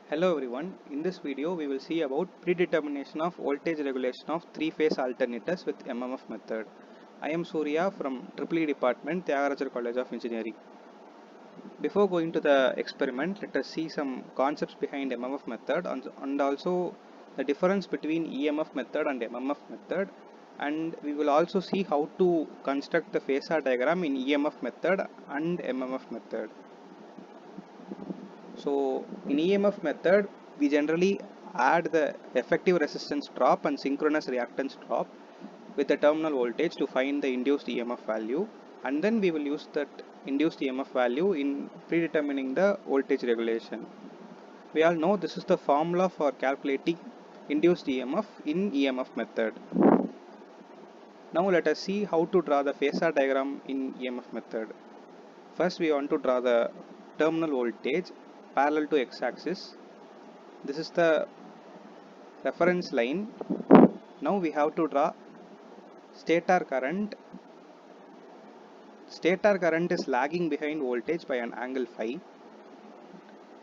Hello everyone, in this video we will see about predetermination of voltage regulation of three-phase alternators with MMF method. I am Surya from EEE department, Tyagarajar College of Engineering. Before going to the experiment, let us see some concepts behind MMF method and also the difference between EMF method and MMF method, and we will also see how to construct the phasor diagram in EMF method and MMF method. So in EMF method, we generally add the effective resistance drop and synchronous reactance drop with the terminal voltage to find the induced EMF value, and then we will use that induced EMF value in predetermining the voltage regulation. We all know this is the formula for calculating induced EMF in EMF method. Now let us see how to draw the phasor diagram in EMF method. First we want to draw the terminal voltage parallel to x-axis. This is the reference line. Now we have to draw stator current. Stator current is lagging behind voltage by an angle phi.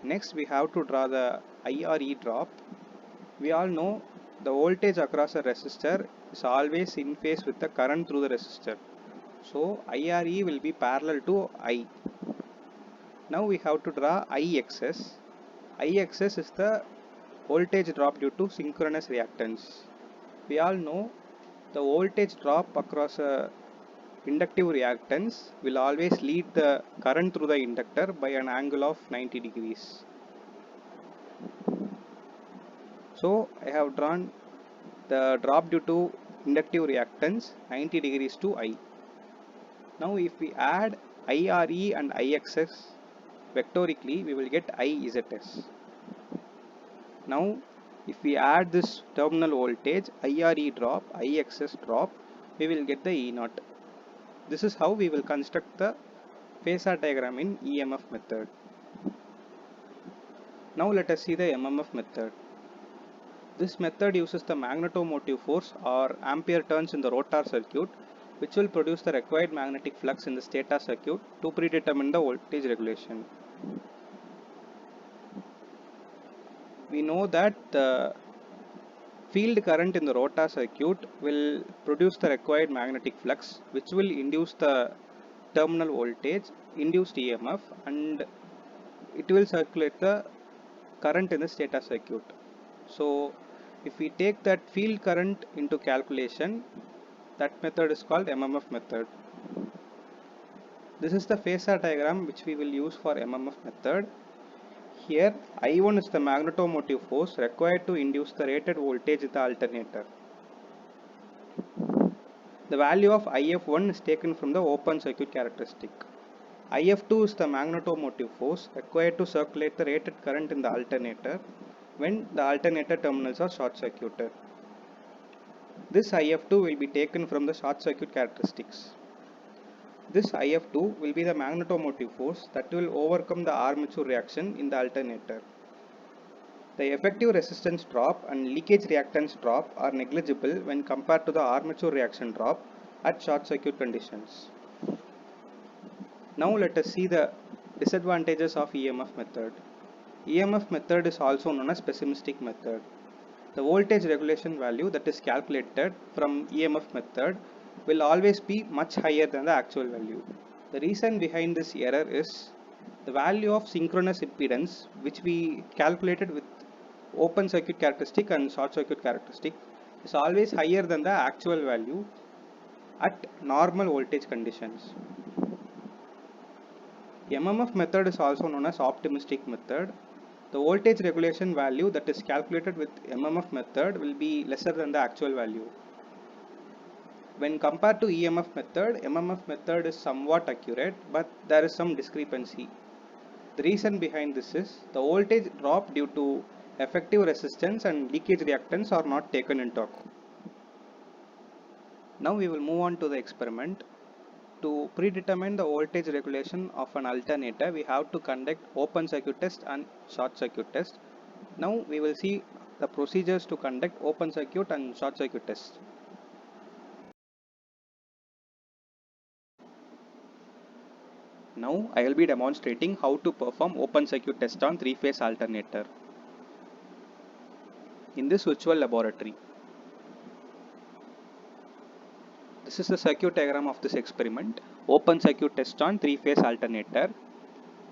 Next we have to draw the IRE drop. We all know the voltage across a resistor is always in phase with the current through the resistor. So IRE will be parallel to I. Now we have to draw IXS. IXS is the voltage drop due to synchronous reactance. We all know the voltage drop across a inductive reactance will always lead the current through the inductor by an angle of 90 degrees. So I have drawn the drop due to inductive reactance 90 degrees to I. Now if we add IRE and IXS vectorically, we will get IZS. Now if we add this terminal voltage IRE drop, IXS drop, we will get the E0. This is how we will construct the phasor diagram in EMF method. Now let us see the MMF method. This method uses the magnetomotive force or ampere turns in the rotor circuit, which will produce the required magnetic flux in the stator circuit to predetermine the voltage regulation. We know that the field current in the rotor circuit will produce the required magnetic flux, which will induce the terminal voltage, induced EMF, and it will circulate the current in the stator circuit. So if we take that field current into calculation, that method is called MMF method. This is the phasor diagram which we will use for MMF method. Here I1 is the magnetomotive force required to induce the rated voltage in the alternator. The value of IF1 is taken from the open circuit characteristic. IF2 is the magnetomotive force required to circulate the rated current in the alternator when the alternator terminals are short circuited. This IF2 will be taken from the short circuit characteristics. This IF2 will be the magnetomotive force that will overcome the armature reaction in the alternator. The effective resistance drop and leakage reactance drop are negligible when compared to the armature reaction drop at short circuit conditions. Now let us see the disadvantages of EMF method. EMF method is also known as pessimistic method. The voltage regulation value that is calculated from EMF method will always be much higher than the actual value. The reason behind this error is the value of synchronous impedance, which we calculated with open circuit characteristic and short circuit characteristic, is always higher than the actual value at normal voltage conditions. MMF method is also known as optimistic method. The voltage regulation value that is calculated with MMF method will be lesser than the actual value. When compared to EMF method, MMF method is somewhat accurate, but there is some discrepancy. The reason behind this is the voltage drop due to effective resistance and leakage reactance are not taken into account. Now we will move on to the experiment. To predetermine the voltage regulation of an alternator, we have to conduct open circuit test and short circuit test. Now we will see the procedures to conduct open circuit and short circuit test. Now I will be demonstrating how to perform open circuit test on three-phase alternator. in this virtual laboratory. This is the circuit diagram of this experiment. Open circuit test on 3-phase alternator.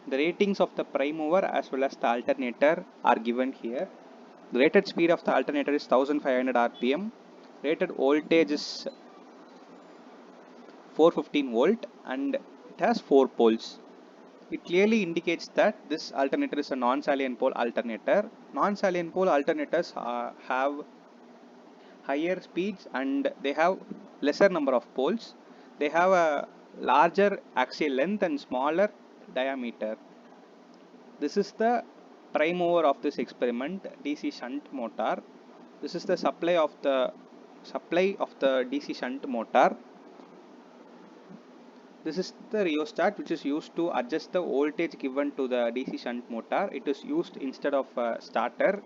The ratings of the prime mover as well as the alternator are given here. The rated speed of the alternator is 1500 rpm. Rated voltage is 415 volt and it has 4 poles. It clearly indicates that this alternator is a non-salient pole alternator. Non-salient pole alternators have higher speeds and they have lesser number of poles. They have a larger axial length and smaller diameter. This is the prime mover of this experiment, DC shunt motor. This is the supply of the DC shunt motor. This is the rheostat which is used to adjust the voltage given to the DC shunt motor. It is used instead of a starter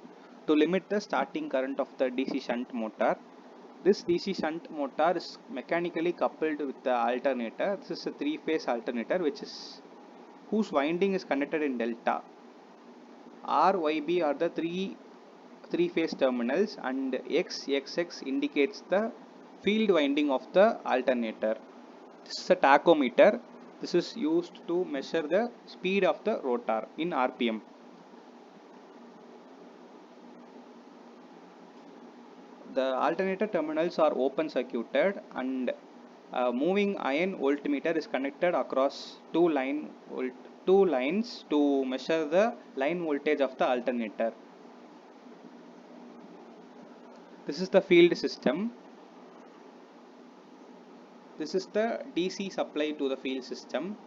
to limit the starting current of the DC shunt motor. This DC shunt motor is mechanically coupled with the alternator. This is a 3-phase alternator whose winding is connected in delta. RYB are the three-phase terminals and XXX indicates the field winding of the alternator. This is a tachometer. This is used to measure the speed of the rotor in RPM. The alternator terminals are open circuited and a moving iron voltmeter is connected across two lines to measure the line voltage of the alternator. This is the field system. This is the DC supply to the field system.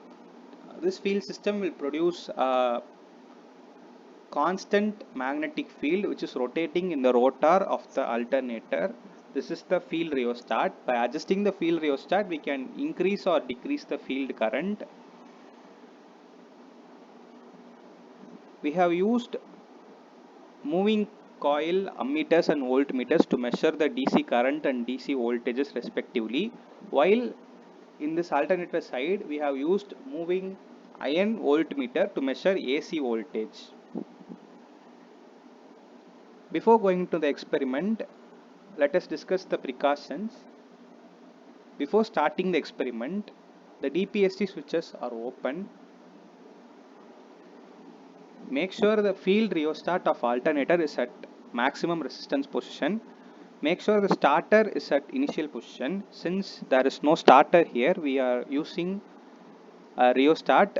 This field system will produce a constant magnetic field which is rotating in the rotor of the alternator. This is the field rheostat. By adjusting the field rheostat, we can increase or decrease the field current. We have used moving coil ammeters and voltmeters to measure the DC current and DC voltages respectively, while in this alternator side we have used moving iron voltmeter to measure AC voltage. Before going to the experiment, let us discuss the precautions. Before starting the experiment, the DPST switches are open. Make sure the field rheostat of alternator is at maximum resistance position. Make sure the starter is at initial position. Since there is no starter here, we are using a rheostat.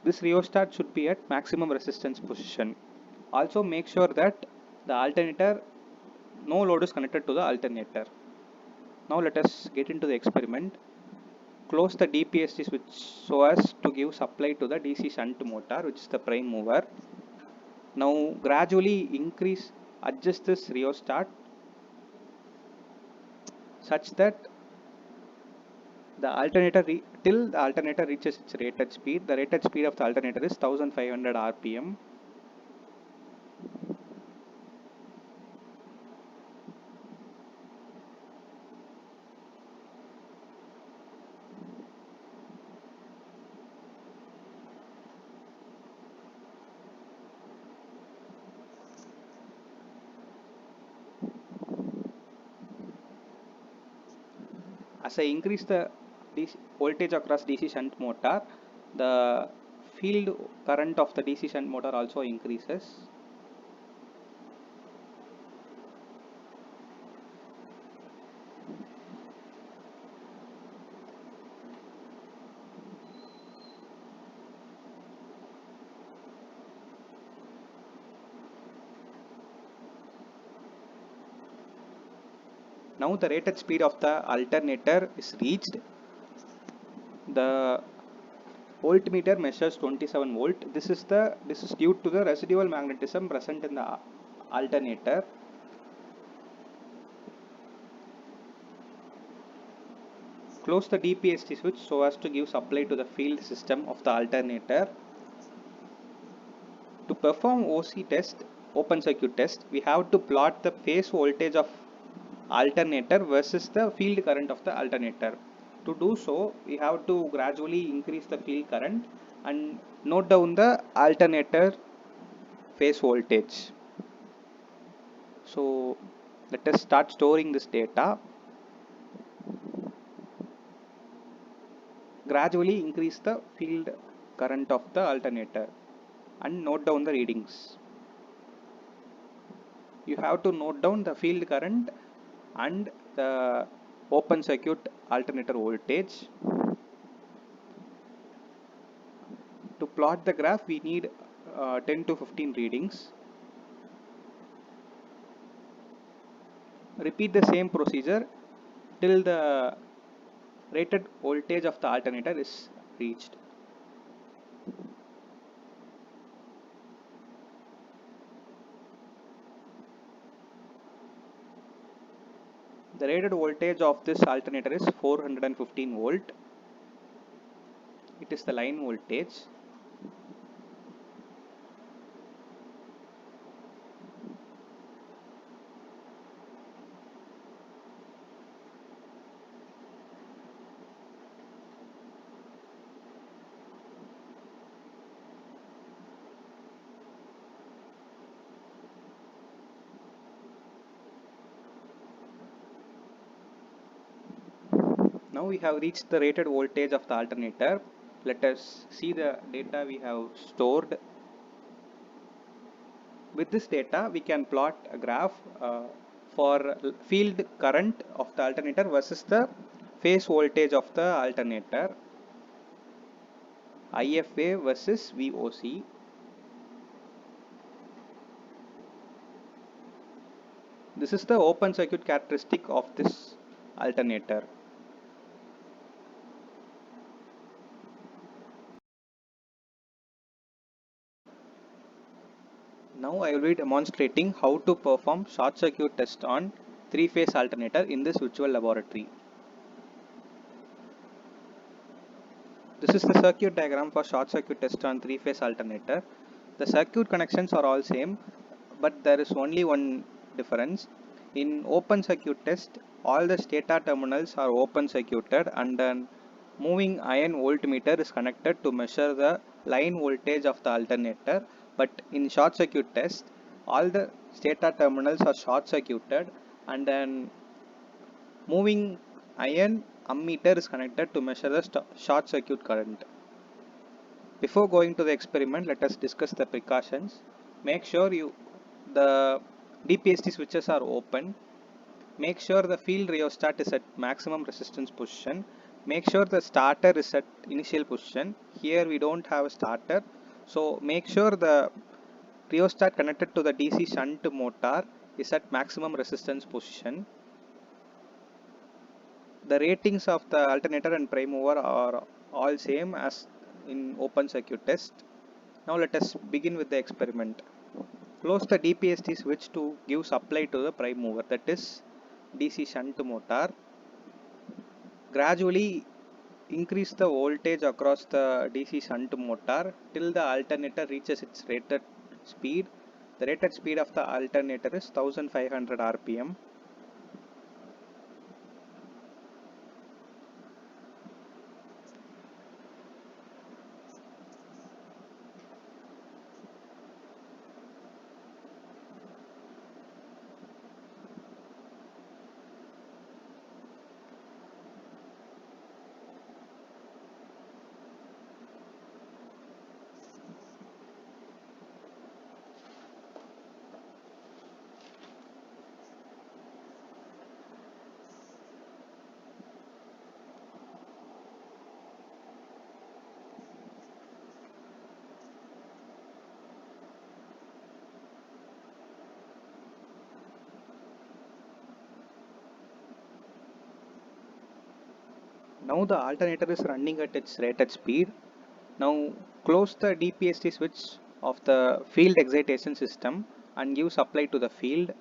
This rheostat should be at maximum resistance position. Also make sure that the alternator, no load is connected to the alternator. Now let us get into the experiment. Close the DPST switch so as to give supply to the DC shunt motor, which is the prime mover. Now gradually adjust this rheostat such that till the alternator reaches its rated speed. The rated speed of the alternator is 1500 rpm. As I increase the voltage across DC shunt motor, the field current of the DC shunt motor also increases. Now the rated speed of the alternator is reached. The voltmeter measures 27 volt. This is due to the residual magnetism present in the alternator. Close the DPST switch so as to give supply to the field system of the alternator. To perform OC test, open circuit test, we have to plot the phase voltage of alternator versus the field current of the alternator. To do so, we have to gradually increase the field current and note down the alternator phase voltage. So let us start storing this data. Gradually increase the field current of the alternator and note down the readings. You have to note down the field current and the open circuit alternator voltage. To plot the graph, we need 10 to 15 readings. Repeat the same procedure till the rated voltage of the alternator is reached. The rated voltage of this alternator is 415 volt. It is the line voltage. Now we have reached the rated voltage of the alternator. Let us see the data we have stored. With this data, we can plot a graph for field current of the alternator versus the phase voltage of the alternator, IFA versus VOC. This is the open circuit characteristic of this alternator. Now I will be demonstrating how to perform short circuit test on three-phase alternator in this virtual laboratory. This is the circuit diagram for short circuit test on three-phase alternator. The circuit connections are all same, but there is only one difference. In open circuit test, all the stator terminals are open circuited and an moving iron voltmeter is connected to measure the line voltage of the alternator. But in short circuit test, all the stator terminals are short circuited and an moving iron ammeter is connected to measure the short circuit current. Before going to the experiment, let us discuss the precautions. Make sure the DPST switches are open. Make sure the field rheostat is at maximum resistance position. Make sure the starter is at initial position. Here we don't have a starter, so make sure the rheostat connected to the DC shunt motor is at maximum resistance position. The ratings of the alternator and prime mover are all same as in open circuit test. Now let us begin with the experiment. Close the DPST switch to give supply to the prime mover, that is DC shunt motor. Gradually increase the voltage across the DC shunt motor till the alternator reaches its rated speed. The rated speed of the alternator is 1500 RPM. Now the alternator is running at its rated speed. Now close the DPST switch of the field excitation system and give supply to the field.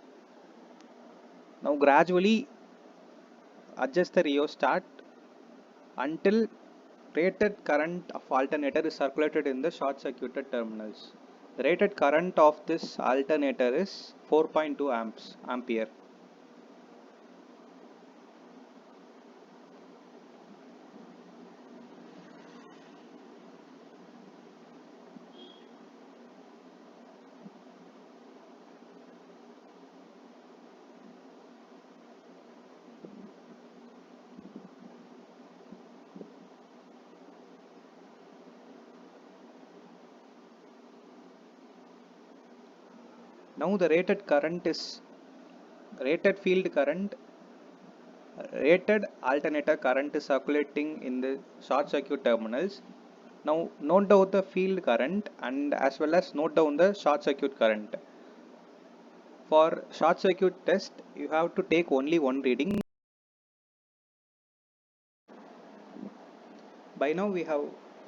Now gradually adjust the rheostat until rated current of alternator is circulated in the short circuited terminals. The rated current of this alternator is 4.2 ampere. Now the rated current is rated field current, rated alternator current is circulating in the short circuit terminals. Now note down the field current and as well as note down the short circuit current. For short circuit test, you have to take only one reading. By now we have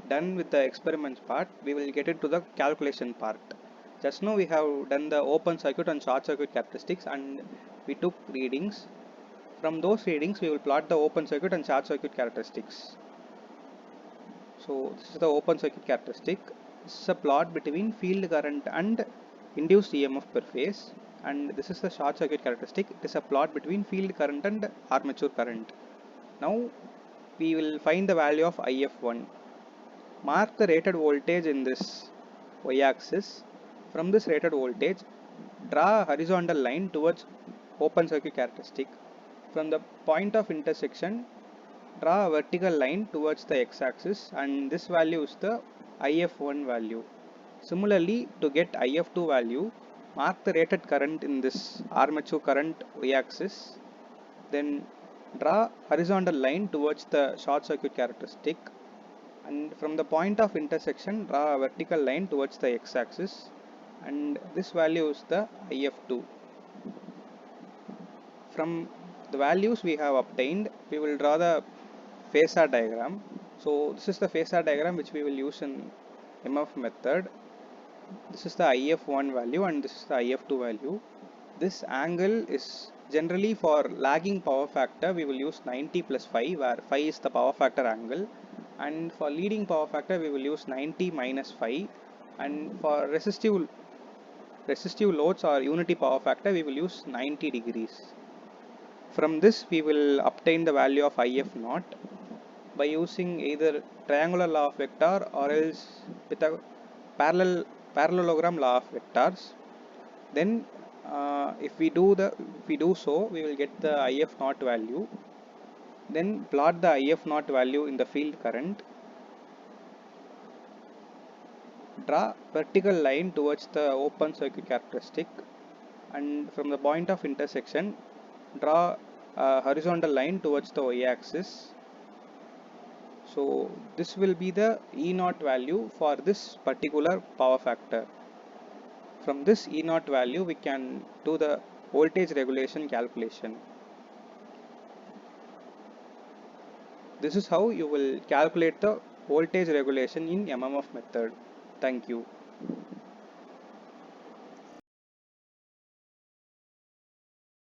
done with the experiments part, we will get into the calculation part. Just now we have done the open circuit and short circuit characteristics and we took readings. From those readings we will plot the open circuit and short circuit characteristics. So this is the open circuit characteristic. This is a plot between field current and induced EMF per phase, and this is the short circuit characteristic. It is a plot between field current and armature current. Now we will find the value of IF1. Mark the rated voltage in this y-axis. From this rated voltage, draw a horizontal line towards open circuit characteristic. From the point of intersection, draw a vertical line towards the x-axis, and this value is the IF1 value. Similarly, to get IF2 value, mark the rated current in this armature current y-axis, then draw horizontal line towards the short circuit characteristic, and from the point of intersection draw a vertical line towards the x-axis, and this value is the IF2. From the values we have obtained, we will draw the phasor diagram. So this is the phasor diagram which we will use in MF method. This is the IF1 value and this is the IF2 value. This angle is generally for lagging power factor we will use 90 plus phi, where phi is the power factor angle, and for leading power factor we will use 90 minus phi, and for resistive loads or unity power factor we will use 90 degrees. From this we will obtain the value of IF0 by using either triangular law of vector or else with a parallelogram law of vectors. Then if we do so, we will get the IF0 value. Then plot the IF0 value in the field current. Draw vertical line towards the open circuit characteristic, and from the point of intersection draw a horizontal line towards the y-axis. So this will be the E0 value for this particular power factor. From this E0 value we can do the voltage regulation calculation. This is how you will calculate the voltage regulation in MMF method. Thank you.